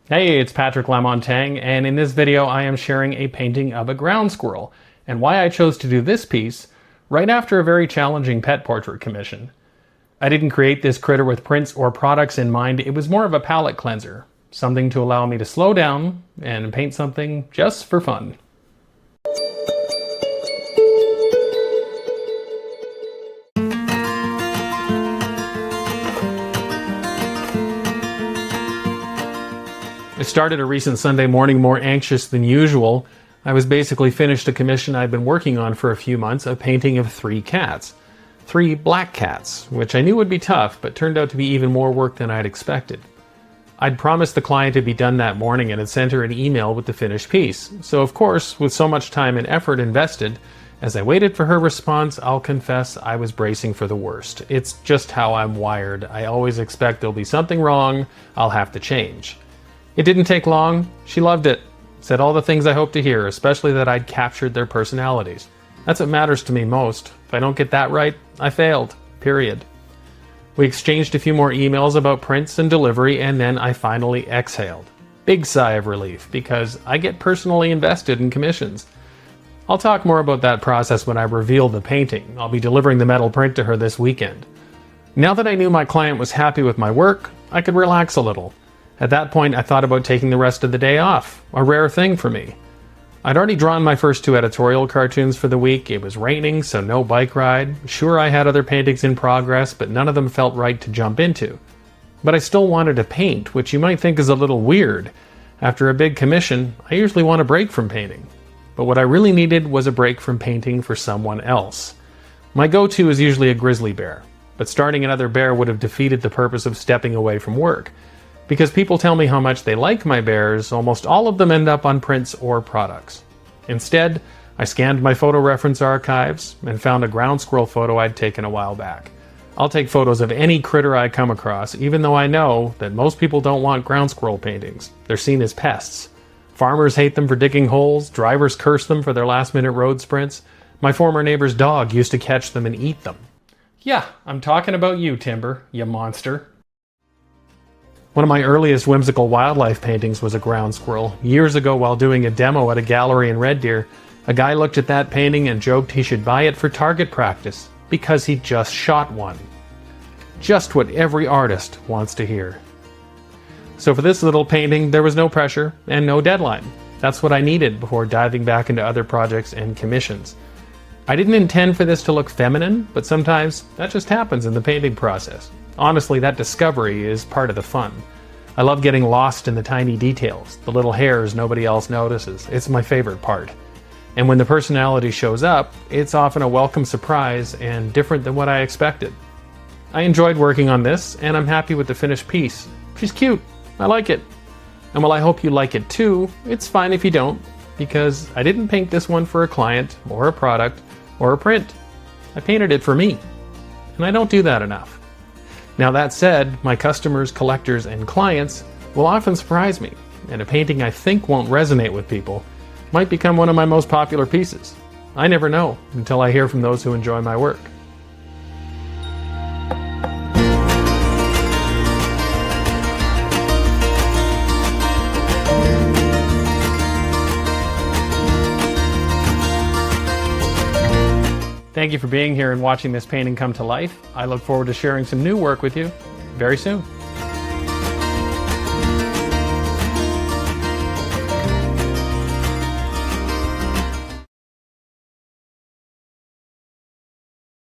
Hey, it's Patrick Lamontagne, and in this video I am sharing a painting of a ground squirrel, and why I chose to do this piece right after a very challenging pet portrait commission. I didn't create this critter with prints or products in mind, it was more of a palette cleanser, something to allow me to slow down and paint something just for fun. I started a recent Sunday morning more anxious than usual. I was basically finished a commission I'd been working on for a few months, a painting of 3 cats. 3 black cats, which I knew would be tough, but turned out to be even more work than I'd expected. I'd promised the client it'd be done that morning and had sent her an email with the finished piece. So of course, with so much time and effort invested, as I waited for her response, I'll confess I was bracing for the worst. It's just how I'm wired. I always expect there'll be something wrong, I'll have to change. It didn't take long. She loved it. Said all the things I hoped to hear, especially that I'd captured their personalities. That's what matters to me most. If I don't get that right, I failed. Period. We exchanged a few more emails about prints and delivery, and then I finally exhaled. Big sigh of relief, because I get personally invested in commissions. I'll talk more about that process when I reveal the painting. I'll be delivering the metal print to her this weekend. Now that I knew my client was happy with my work, I could relax a little. At that point, I thought about taking the rest of the day off, a rare thing for me. I'd already drawn my first 2 editorial cartoons for the week. It was raining, so no bike ride. Sure, I had other paintings in progress, but none of them felt right to jump into. But I still wanted to paint, which you might think is a little weird. After a big commission, I usually want a break from painting. But what I really needed was a break from painting for someone else. My go-to is usually a grizzly bear, but starting another bear would have defeated the purpose of stepping away from work. Because people tell me how much they like my bears, almost all of them end up on prints or products. Instead, I scanned my photo reference archives and found a ground squirrel photo I'd taken a while back. I'll take photos of any critter I come across, even though I know that most people don't want ground squirrel paintings. They're seen as pests. Farmers hate them for digging holes, drivers curse them for their last-minute road sprints. My former neighbor's dog used to catch them and eat them. Yeah, I'm talking about you, Timber, you monster. One of my earliest whimsical wildlife paintings was a ground squirrel. Years ago, while doing a demo at a gallery in Red Deer, a guy looked at that painting and joked he should buy it for target practice because he just shot one. Just what every artist wants to hear. So for this little painting, there was no pressure and no deadline. That's what I needed before diving back into other projects and commissions. I didn't intend for this to look feminine, but sometimes that just happens in the painting process. Honestly, that discovery is part of the fun. I love getting lost in the tiny details, the little hairs nobody else notices. It's my favorite part. And when the personality shows up, it's often a welcome surprise and different than what I expected. I enjoyed working on this, and I'm happy with the finished piece. She's cute. I like it. And while I hope you like it too, it's fine if you don't, because I didn't paint this one for a client, or a product, or a print. I painted it for me. And I don't do that enough. Now that said, my customers, collectors, and clients will often surprise me, and a painting I think won't resonate with people might become one of my most popular pieces. I never know until I hear from those who enjoy my work. Thank you for being here and watching this painting come to life. I look forward to sharing some new work with you very soon.